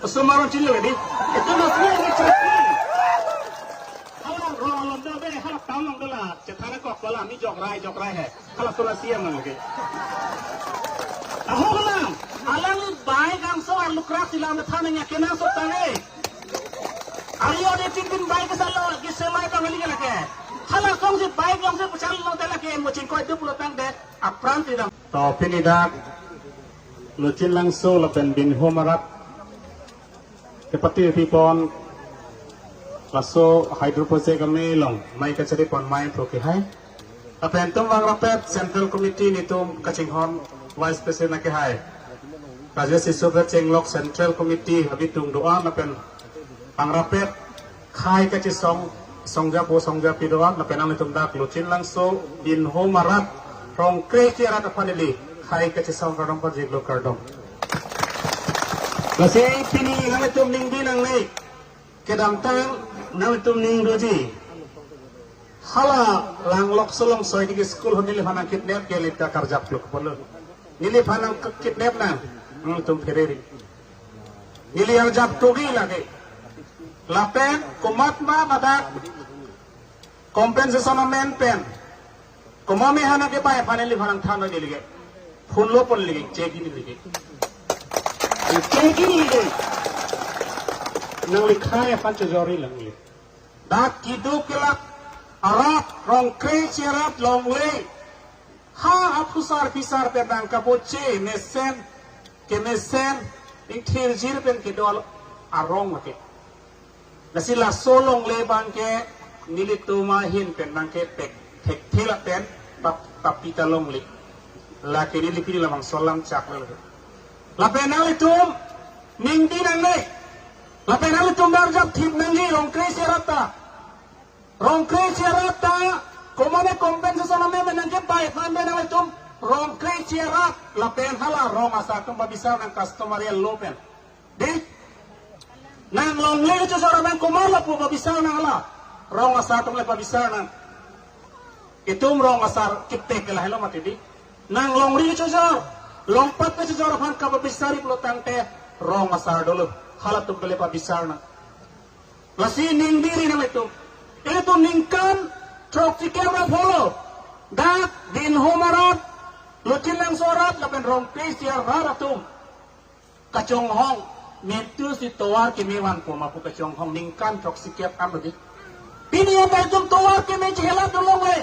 Sumaron cilik ni. Itu maksudnya ni cakap. Kalau orang London ni, kalau tahun London lah, cetana kok kalau ni jok rai hai. Kalau Sulawesi yang lagi. Tahu kan? Alam ni baik kan soal lukrak silam ni thana nya kena sok tangai. Ayo dia cincin baik kesalo, kisemai tangali ke lagi. Kalau kau si baik yang si pucal lo dah lagi, macam kau itu pulau tang deh. Apran tidak. Tapi ni dah. Lucin langsung lepen bin homarat. Seperti pipon. Laso hydropose kami long. Mai kecari pon mai prokihai. Apa yang tu bang rapet Central Committee ni tu kacinghon Vice President nak hai. Kajian siswa bercenglok Central Committee habis tung doa apa yang bang rapet khai kecil songja pidoan apa yang itu dak lucin langsung bin homarat rong kreki arat apa ni khai kecil song kardom project lo kardom. Masih pini nang itu ning binang ni kedam tang nang itu ning doji. Hala lang lok solong soy di school hon nilai hanang kidnap ke lita karjap lok polo. Nilai hanang kidnap na tum fereri. Nilai yang jap togi lagi. Lapen kumat ma madak compensation amount pen. Kumami hanang ke pa paneli hanang thano nilai ke. Phunlo pon lagi ceki nilai ke. Ceki nilai. Nang likhaya panca jori lang nilai. Dak kidu kelak Arab rong kre ciarat long le ha apusar pisar pe bang kapoche mesen ke mesen ing thirjir pen ke dol arong make nasila solong le bang ke nilituma hin pen bang ke tek thila pen papita long le la ke nilipini lamang solam chak le la penal itum ning dinang le la penal itum darjap thim nangi rong kre ciarata Rong kreci rata, komane kompensasi nama menangke baik, mana nama itu rong kreci rat, lapen hala rong asal tu babisar nang customer yang lopen, deh, nang long le itu seorang yang komar lapu babisar nang hala, rong asal tu le babisar nang, itu rong asal kita kelah hello mati di, nang long le itu seorang, long pat itu seorang han kababisari pelotang teh, rong asal dulu, hala tu le babisar nang, lasi ning diri nama itu. Itu ningkan trok cikera polo dak din homarat lucin lang sorat lapen rong kristiar raratum kacong hong metu si toar kimiwan po mapu kacong hong ningkan trok cikep amadi pini apa itu toar kimi cihela tulong le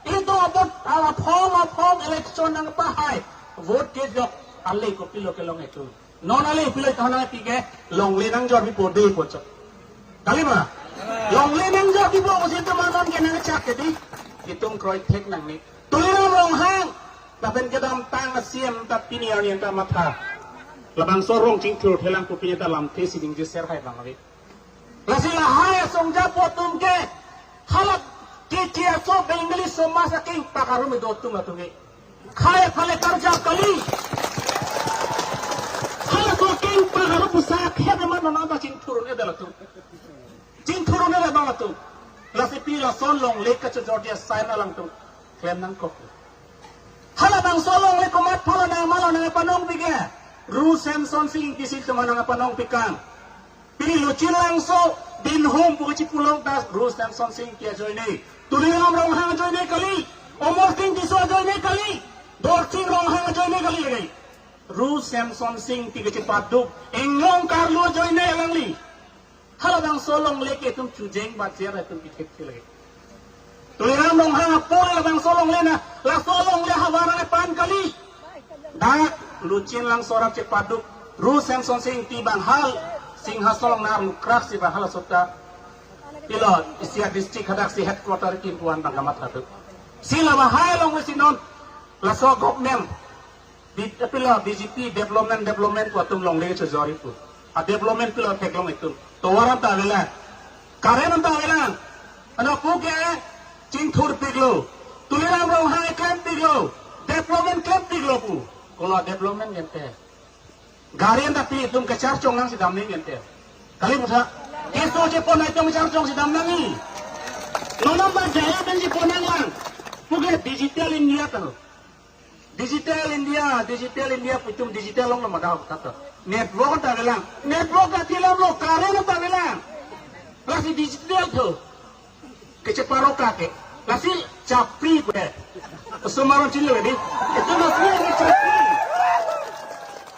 itu abot apong election nang pahai vote ke jok alai ko pilo ke long itu non alai pilo thana pige long le nang jor bi podul pocho kalima Long lenang jauh di bawah situ malam kena ngecak jadi hitung kroy tek nang ni. Tuliran long hang, lapen kedam tang siam tapi ni yang tak mata. Labang sorong cingkur helang kupinya dalam tesi ding jeser hai bang awi. Lasilah hai song japo tumke halak kicia so English so masa king pakarum itu tum atungi. Hai kale kerja kali. Halak so king pakarum pusak hebe mana nama cingkur ni dalam tu. Cingkuru ni lebang tu, lasi pila solong leka cejordia saina lang tu, klaim nang kok. Hala bang solong leko mat pala nang malah nang panong pige, Ru Samson sing kisil cuma nang panong pikang. Pili lucin langsung din home puji pulong das Ru Samson sing kia join ni. Tuliram rong hang join ni kali, omor sing kiswa join ni kali, dorcing rong hang join ni kali lagi. Ru Samson sing tiga cepat duk, englong Carlo join ni lang li. Kalau bang solong leke tum cujeng bacer tum pikir lagi. Tuliram dong hang apa bang solong lena, la solong le hawaran pan kali. Dak lucin lang sorak cepaduk, Ru Samson sing tibang hal sing hasolong nar lukrak si bahal sota. Pilot isia distrik hadak si headquarter kimpuan banggamat hatu. Sila bahai long wesinon la so government. Pilot BGP development watum long le cejori tu. A development pilot teklong itu. Tawaran tak ada, karen tak ada. Anak puke, cingtur piglo, tuliran rong hai camp piglo, development camp piglo pu. Kalau development gente, garian tapi itu kecar congang si damning gente. Kali musa, keso je ponai itu kecar cong si damnang ni. Nonam bajaya dan si ponang lang, puke digital India tu. Digital India, pucum digital long nama dah kata. network tak bilang, network tak tilam lo, karen tak bilang, lasi digital tu, kecepatan kakek, lasi capri gue, semalam cilik ni, itu masih lagi capri.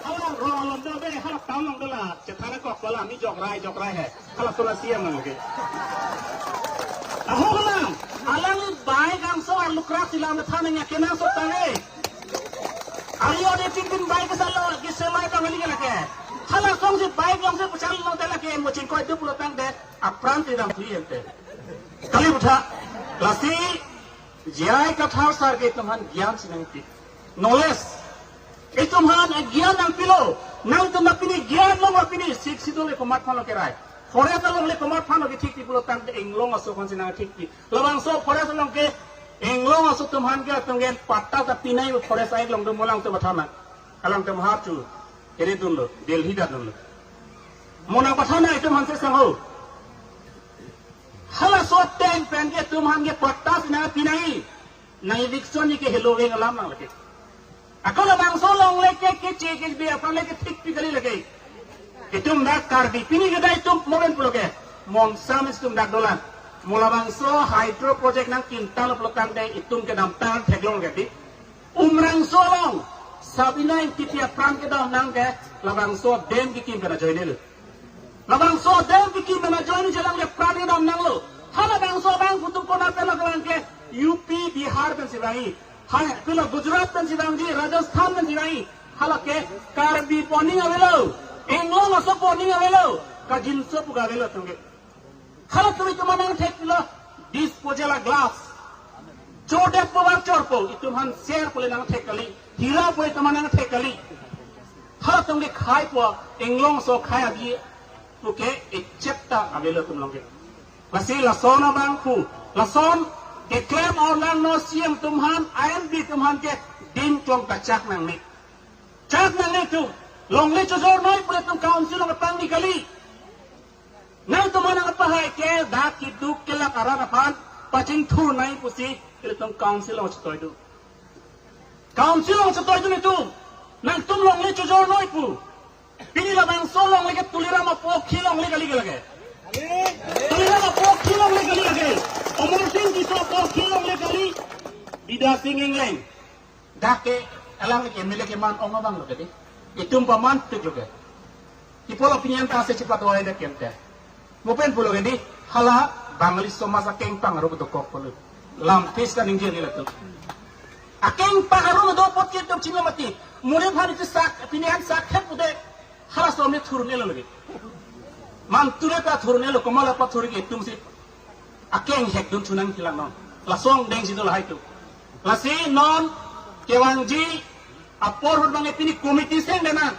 Kalau orang dah deh, kalau tahun long dah lah, cetana kok kalau ni jok rai hai, kalau sudah siang lagi. Aku bilang, alang ni baik ang so alukrak silam na tanah kena so tanah. Ayo dia timbin baik kesalahan lagi semai tangan lagi lagi. Halah song si baik yang si pecahan long dah lagi, macam kau itu pulau tang deh, apran tidak beli ente. Kali buta, lasi jai kathar sar ke teman gian sinang ti, knowledge. Itu man gian ang pilo, nang tu mapini gian long mapini sik sidol le komat pano kerai. Forest long le komat pano ke tik ti pulau tang deh englong aso kon sinang tik ti. Lawang so forest long ke englong aso tuman ke tunggen patta tapi nai forest air long tu mulang tu batama. Kalang tu mahar tu, kiri dulu, Delhi dah dulu. Mulang batama itu man se sangho. Halah so ten pen ke tuman ke patta sinang pinai. Nai Dixon ni ke hello weng alam nang lagi. Aku labang so long leke ke cek bi apa leke tik kali lagi. Itu mak karbi pini ke dah itu molen pulo ke. Monsam itu mak dolan. Mulabang so hydro project nang kintal pelokan deh itu ke dalam tangan teglong ke. Umrang so long. Sabina yang tiap pram ke dalam nang ke. Labang so dem bikin kena join ni. Labang so dem bikin kena join jalan ke pram ke dalam nang lo. Hala bang so bang putuk kona pela kelang ke. UP Bihar kan sibangi. Hai, pela Gujarat kan sibangi, Rajasthan kan sibangi. Hala ke karbi poning avelo. Englong masuk poning avelo. Kajin so puga avelo tungge. Hala tumi tumanang tek pila disposal glass. Chodek power chorpo itu man share pole nang tek kali. Hira pole tumanang tek kali. Hala tungge khai po englong so khai agi. Puke echepta avelo tumlongge. Lasi lasona bangku, lason ke klaim orang no siam tumhan, IMD tumhan ke din klong kacak nang ni. Cak nang ni tu, long le cozor noi pule tum council long pang ni kali. Nang tuman ang pahay ke dak kiduk kelak aran apan, pacing thu nai pusi, pule tum council long cetoy tu. Council long cetoy tu ni tu, nang tum long le cozor noi pu. Pini labang so long le ke tulira ma pok khilong le kali ke. Tulira ma pok khilong le kali ke. Omong sing bisa pok khilong le kali. Bida singing lain. Dah ke alang ke emile ke man ong abang lo ke. Itum paman tu lo ke. Ipola pinyan ta se cepat wae dak kente. Mopen pulo ke di hala bangli somasa keng pangaro beto kok pulo. Lampis kan injil ni tu. Akeng pangaro do pot ke tu cina mati. Mure bhari tu sak pinyan sak khat pude hala somne thurne lo lagi. Man ture ta thurne lo komala pa thuri ke tum si akeng hek dun tunang hilang non. Lasong deng situ lah itu. Lasi non kewangji apor hurbange pini komiti seng dena.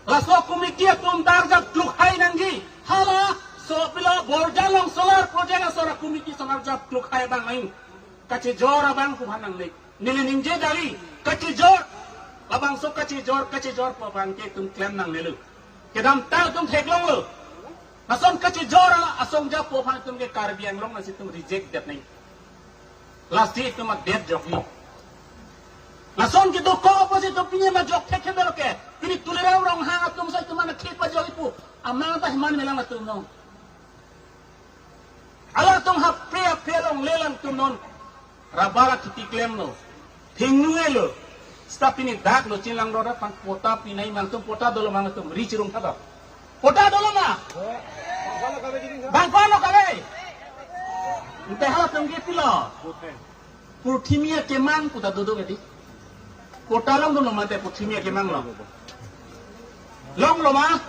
Laso komiti atum darjat lukhai nangji. Hala so pila borjalong solar project asora komiti solar jat lukhai bang main. Kaci jor abang kuhanang nek. Nilingje dari kaci jor. Abang so kaci jor po bang ke tum klaim nang nelu. Kedam ta tum theklong lo. Nason kaci jora asong ja po phan tum ke karbiang long nasi tum reject dat nai. Last day tum dead jok ni. Nason ke do ko opposite to pinya ma jok thek belo ke. Pini tulera rong ha tum sai tum na khit pa joli pu. Amang ta himan melang tum no. Ala tum ha pre long lelang tum non. Rabara kiti klem no. Thingnu lo. Stop ini dak lo cilang roda pan pota pinai mang tum pota dolo mang tum rich rung thada. Pota dolo ma. Bang kono kare. Ente hala tum ge pilo. Purthimia kemang puta dodo gedi. Pota long dolo mate purthimia kemang lo. Long lo ma.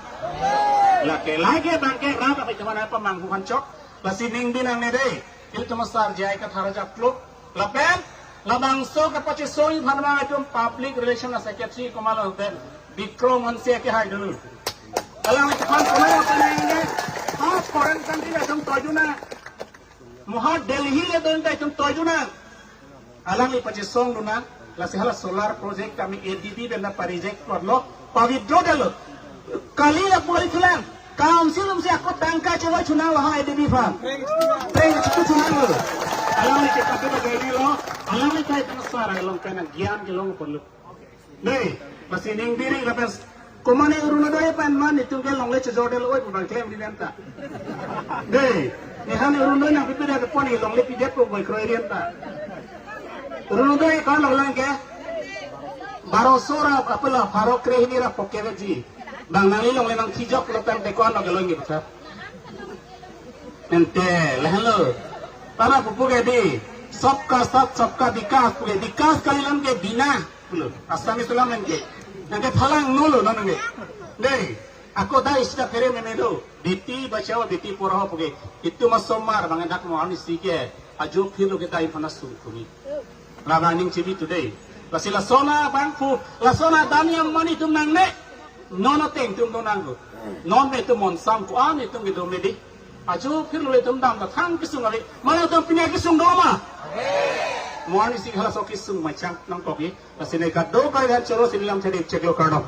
Lagi bangke rata pa cuman apa mang bukan cok. Lasi ning binang ne dei. Itu cuma sar jai ka thara jak klub. Lapen labang so ka pache soi bhanma itum public relation secretary komalo den Bikrom manse ke hai dulu. Alang ikhan kono kanenge ha foreign country le tum tojuna moha Delhi le don ta tum tojuna alang i pache song duna la sehala solar project kami ADB benda project korlo pavitro dalo kali la pulai filan council msi aku tangka cewa chuna la ADB fa preng chiku chuna lo alang ke kate ba gaidi lo alang kai tan sara long kana gyan ke long perlu nei masih ning diri la pes Kumane uruna doy pan man itu ke long le chojode lo oi bukan claim di renta. Deh, ni hani uruna nang pipi dah depan ni long le pijet ko boy kroi renta. Uruna doy kan long lang ke. Baro sora apalah baro kre ini ra pokeve ji. Bang nang long le nang kijok lo tan te ko ano ke lo ngi betul. Ente lehan lo. Tara pupu ke di. सबका साथ सबका विकास पुगे विकास कलिलन के बिना पुलो आसामी सुलाम नंगे नंगे फलांग नोलो नंगे नहीं aku dah istilah kere menedo biti bacawa biti poroh puge itu masomar bangan dak mo ani sike ajo philo kita ifana su kuni labaning cibi today lasila sona bangfu la sona daniam mani tum nang ne nono teng tum nanggo non me tum mon sam ku ani tum gitu medi ajo philo le tum dam da thang kisung ali mana tum pinya kisung do ma Mohon isi kalau sokis sung macam nang kopi, pasal mereka 2 kali hari coro sini lam cari cek lo karno.